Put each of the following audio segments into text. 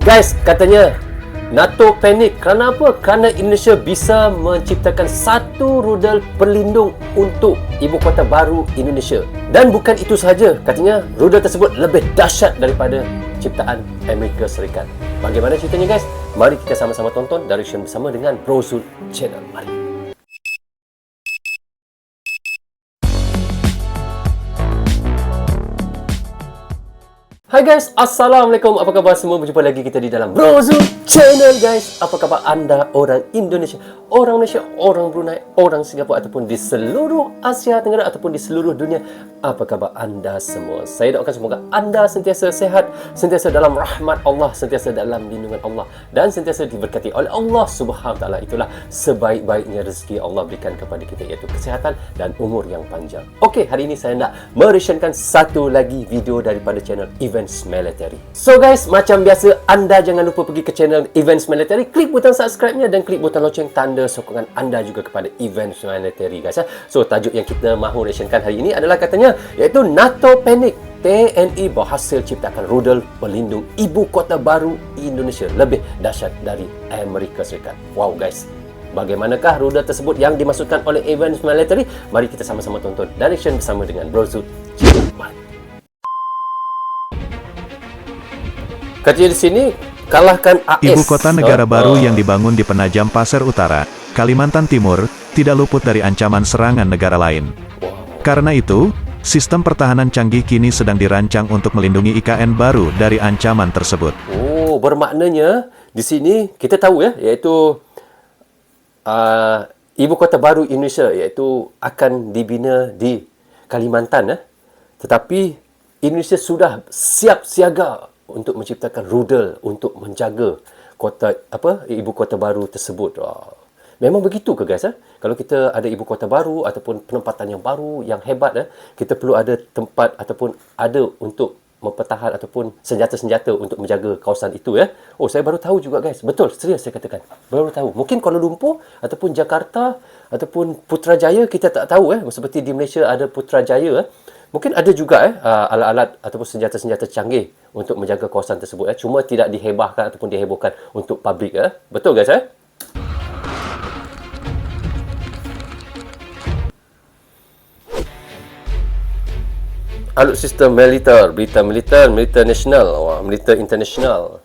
Guys, katanya NATO panik. Kerana apa? Kerana Indonesia bisa menciptakan satu rudal pelindung untuk ibu kota baru Indonesia. Dan bukan itu sahaja, katanya rudal tersebut lebih dahsyat daripada ciptaan Amerika Serikat. Bagaimana ceritanya guys? Mari kita sama-sama tonton Direction bersama dengan Bro Zul Channel. Mari. Hai guys, Assalamualaikum. Apa khabar semua? Berjumpa lagi kita di dalam Bro Zul Channel guys. Apa khabar anda orang Indonesia, orang Malaysia, orang Brunei, orang Singapura ataupun di seluruh Asia Tenggara ataupun di seluruh dunia? Apa khabar anda semua? Saya doakan semoga anda sentiasa sehat, sentiasa dalam rahmat Allah, sentiasa dalam lindungan Allah dan sentiasa diberkati oleh Allah Subhanahu Wa Taala. Itulah sebaik-baiknya rezeki Allah berikan kepada kita, iaitu kesihatan dan umur yang panjang. Okey, hari ini saya nak mereactionkan satu lagi video daripada channel Events Military. So guys, macam biasa, anda jangan lupa pergi ke channel Events Military, klik butang subscribe-nya dan klik butang loceng tanda sokongan anda juga kepada Events Military guys. So tajuk yang kita mahu reactionkan hari ini adalah katanya iaitu NATO Panic. TNI berhasil ciptakan rudal pelindung ibu kota baru Indonesia lebih dahsyat dari Amerika Serikat. Wow guys, bagaimanakah rudal tersebut yang dimaksudkan oleh Events Military? Mari kita sama-sama tonton Direction bersama dengan Bro Zul. Katanya di sini, kalahkan AS. Ibu kota negara baru yang dibangun di Penajam Pasir Utara, Kalimantan Timur, tidak luput dari ancaman serangan negara lain. Karena itu, sistem pertahanan canggih kini sedang dirancang untuk melindungi IKN baru dari ancaman tersebut. Oh, bermaknanya di sini kita tahu ya, iaitu ibu kota baru Indonesia iaitu akan dibina di Kalimantan ya. Tetapi Indonesia sudah siap siaga untuk menciptakan rudal untuk menjaga ibu kota baru tersebut. Memang begitu ke guys? Kalau kita ada ibu kota baru ataupun penempatan yang baru yang hebat, kita perlu ada tempat ataupun ada untuk mempertahan ataupun senjata-senjata untuk menjaga kawasan itu ya. Oh, saya baru tahu juga guys. Betul, serius saya katakan. Baru tahu. Mungkin Kuala Lumpur ataupun Jakarta ataupun Putrajaya kita tak tahu seperti di Malaysia ada Putrajaya. Mungkin ada juga alat-alat ataupun senjata-senjata canggih untuk menjaga kawasan tersebut. Cuma tidak dihebahkan ataupun dihebohkan untuk publik. Betul guys? Alutsista militer, berita militer, militer nasional, militer internasional.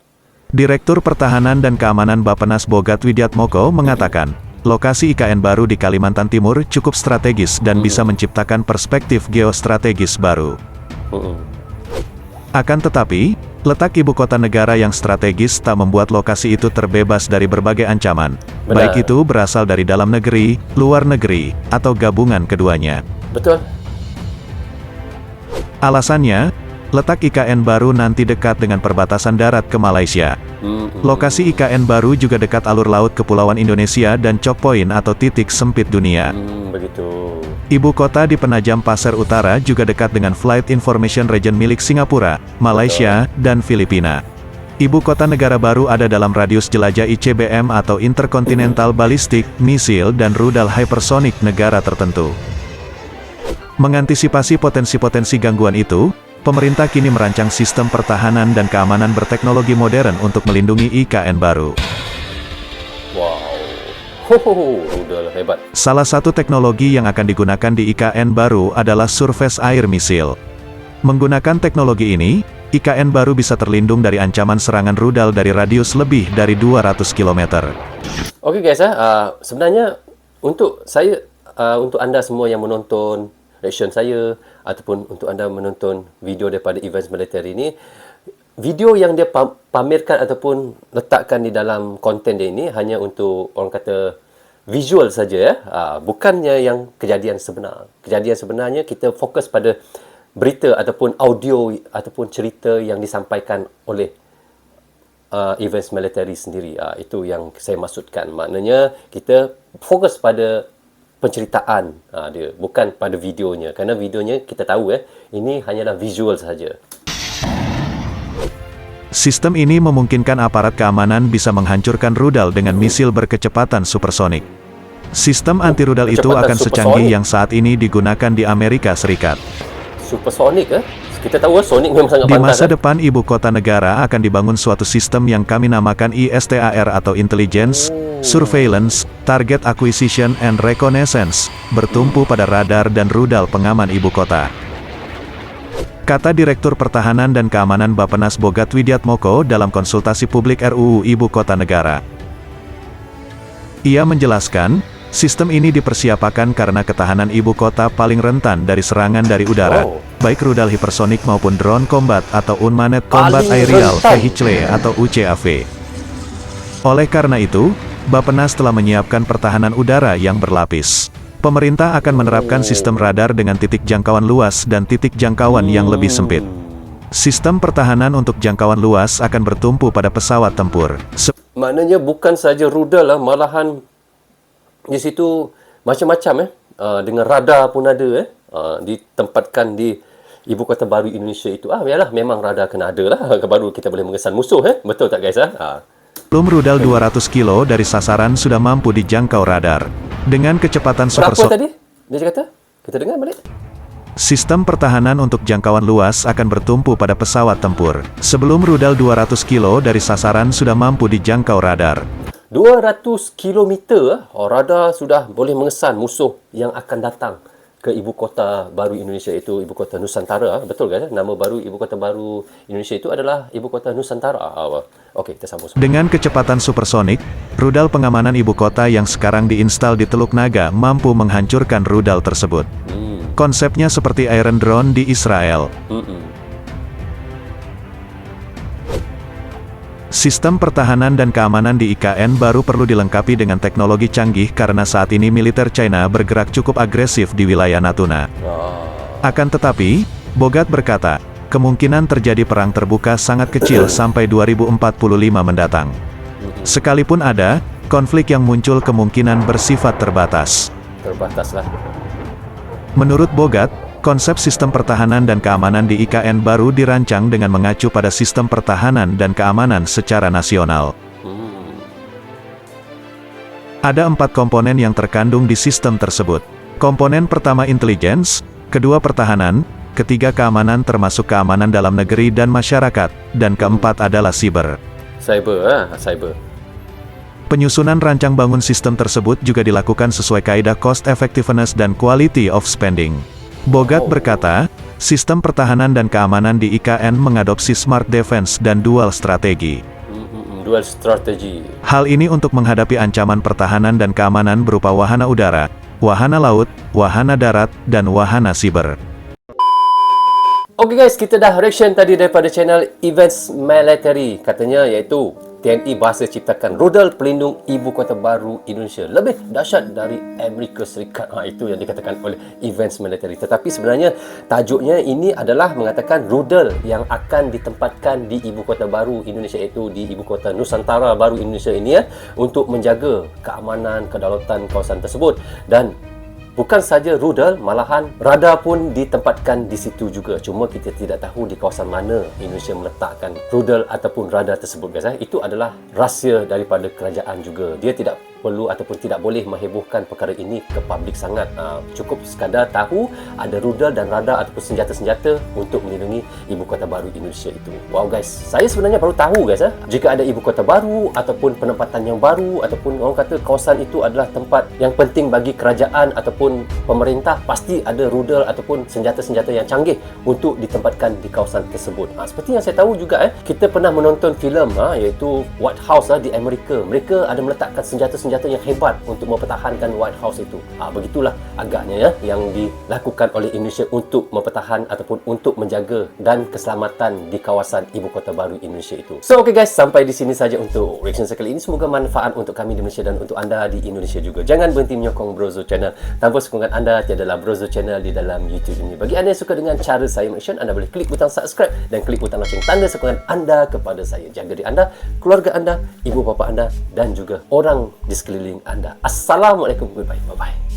Direktur Pertahanan dan Keamanan Bappenas Bogat Widiatmoko mengatakan, lokasi IKN baru di Kalimantan Timur cukup strategis dan bisa menciptakan perspektif geostrategis baru. Akan tetapi, letak ibu kota negara yang strategis tak membuat lokasi itu terbebas dari berbagai ancaman, baik itu berasal dari dalam negeri, luar negeri, atau gabungan keduanya. Betul. Alasannya, letak IKN baru nanti dekat dengan perbatasan darat ke Malaysia. Lokasi IKN baru juga dekat alur laut Kepulauan Indonesia dan choke point atau titik sempit dunia. Begitu. Ibu kota di Penajam Pasir Utara juga dekat dengan Flight Information Region milik Singapura, Malaysia, dan Filipina. Ibu kota negara baru ada dalam radius jelajah ICBM atau Intercontinental Ballistic Missile dan rudal hypersonic negara tertentu. Mengantisipasi potensi-potensi gangguan itu, pemerintah kini merancang sistem pertahanan dan keamanan berteknologi modern untuk melindungi IKN baru. Wow, udah hebat. Salah satu teknologi yang akan digunakan di IKN baru adalah Surface Air Missile. Menggunakan teknologi ini, IKN baru bisa terlindung dari ancaman serangan rudal dari radius lebih dari 200 km. Oke guys, sebenarnya untuk anda semua yang menonton reaction saya ataupun untuk anda menonton video daripada Events Military ini, video yang dia pamerkan ataupun letakkan di dalam konten dia ini hanya untuk orang kata visual saja bukannya yang kejadian sebenar. Kejadian sebenarnya kita fokus pada berita ataupun audio ataupun cerita yang disampaikan oleh Events Military sendiri. Itu yang saya maksudkan. Maknanya kita fokus pada penceritaan dia, bukan pada videonya. Kerana videonya kita tahu ini hanyalah visual sahaja. Sistem ini memungkinkan aparat keamanan bisa menghancurkan rudal dengan misil berkecepatan supersonik. Sistem anti-rudal itu akan secanggih yang saat ini digunakan di Amerika Serikat. Supersonik kita tahu Sonic memang sangat Di pantas. masa depan ibu kota negara akan dibangun suatu sistem yang kami namakan ISTAR atau Intelligence, Surveillance, Target Acquisition and Reconnaissance, bertumpu pada radar dan rudal pengaman ibu kota. Kata Direktur Pertahanan dan Keamanan Bappenas Bogat Widiatmoko dalam konsultasi publik RUU Ibu Kota Negara. Ia menjelaskan, sistem ini dipersiapkan karena ketahanan ibu kota paling rentan dari serangan dari udara, baik rudal hipersonik maupun drone combat atau Unmanned Combat Paling Aerial rentan. Vehicle atau UCAV. Oleh karena itu, Bappenas telah menyiapkan pertahanan udara yang berlapis. Pemerintah akan menerapkan sistem radar dengan titik jangkauan luas dan titik jangkauan yang lebih sempit. Sistem pertahanan untuk jangkauan luas akan bertumpu pada pesawat tempur. Maknanya bukan saja rudal lah, malahan di situ macam-macam dengan radar pun ada ditempatkan di ibu kota baru Indonesia itu. Yalah, memang radar kena ada lah, baru kita boleh mengesan musuh. Betul tak guys? Sebelum rudal 200 kilo dari sasaran sudah mampu dijangkau radar. Dengan kecepatan Berapa supersonik, tadi dia kata? Kita dengar balik. sistem pertahanan untuk jangkauan luas akan bertumpu pada pesawat tempur. Sebelum rudal 200 kilo dari sasaran sudah mampu dijangkau radar. 200 kilometer radar sudah boleh mengesan musuh yang akan datang ke ibu kota baru Indonesia itu, ibu kota Nusantara. Betul kan? Nama baru ibu kota baru Indonesia itu adalah ibu kota Nusantara. Okey, kita sambung. Dengan kecepatan supersonik, rudal pengamanan ibu kota yang sekarang diinstal di Teluk Naga mampu menghancurkan rudal tersebut. Konsepnya seperti Iron Drone di Israel. Sistem pertahanan dan keamanan di IKN baru perlu dilengkapi dengan teknologi canggih karena saat ini militer China bergerak cukup agresif di wilayah Natuna. Akan tetapi, Bogat berkata, kemungkinan terjadi perang terbuka sangat kecil sampai 2045 mendatang. Sekalipun ada, konflik yang muncul kemungkinan bersifat terbatas. Terbataslah. Menurut Bogat, konsep sistem pertahanan dan keamanan di IKN baru dirancang dengan mengacu pada sistem pertahanan dan keamanan secara nasional. Ada 4 komponen yang terkandung di sistem tersebut. Komponen pertama intelligence, kedua pertahanan, ketiga keamanan termasuk keamanan dalam negeri dan masyarakat, dan keempat adalah siber. Cyber. Penyusunan rancang bangun sistem tersebut juga dilakukan sesuai kaidah cost effectiveness dan quality of spending. Bogat berkata, sistem pertahanan dan keamanan di IKN mengadopsi smart defense dan dual strategi. Dual strategy. Hal ini untuk menghadapi ancaman pertahanan dan keamanan berupa wahana udara, wahana laut, wahana darat, dan wahana siber. Okey guys, kita dah reaction tadi daripada channel Events Military. Katanya iaitu TNI berhasil ciptakan rudal pelindung ibu kota baru Indonesia. Lebih dahsyat dari Amerika Serikat. Itu yang dikatakan oleh Events Military. Tetapi sebenarnya tajuknya ini adalah mengatakan rudal yang akan ditempatkan di ibu kota baru Indonesia, iaitu di ibu kota Nusantara baru Indonesia ini untuk menjaga keamanan, kedaulatan kawasan tersebut. Dan bukan saja rudal, malahan radar pun ditempatkan di situ juga. Cuma kita tidak tahu di kawasan mana Indonesia meletakkan rudal ataupun radar tersebut guys. Itu adalah rahsia daripada kerajaan juga. Dia tidak perlu ataupun tidak boleh menghebohkan perkara ini ke publik sangat. Cukup sekadar tahu ada rudal dan radar ataupun senjata-senjata untuk melindungi ibu kota baru Indonesia itu. Wow guys, saya sebenarnya baru tahu guys. Jika ada ibu kota baru ataupun penempatan yang baru ataupun orang kata kawasan itu adalah tempat yang penting bagi kerajaan ataupun pemerintah, pasti ada rudal ataupun senjata-senjata yang canggih untuk ditempatkan di kawasan tersebut. Seperti yang saya tahu juga kita pernah menonton filem iaitu White House di Amerika. Mereka ada meletakkan senjata-senjata yang hebat untuk mempertahankan White House itu. Begitulah agaknya yang dilakukan oleh Indonesia untuk mempertahan ataupun untuk menjaga dan keselamatan di kawasan ibu kota baru Indonesia itu. So okay guys, sampai di sini saja untuk reaction saya kali ini. Semoga manfaat untuk kami di Malaysia dan untuk anda di Indonesia juga. Jangan berhenti menyokong Brozo Channel. Tanpa sokongan anda, tiadalah Brozo Channel di dalam YouTube ini. Bagi anda yang suka dengan cara saya reaction, anda boleh klik butang subscribe dan klik butang lonceng tanda sokongan anda kepada saya. Jaga diri anda, keluarga anda, ibu bapa anda dan juga orang di sekeliling anda. Assalamualaikum. Goodbye. Bye-bye.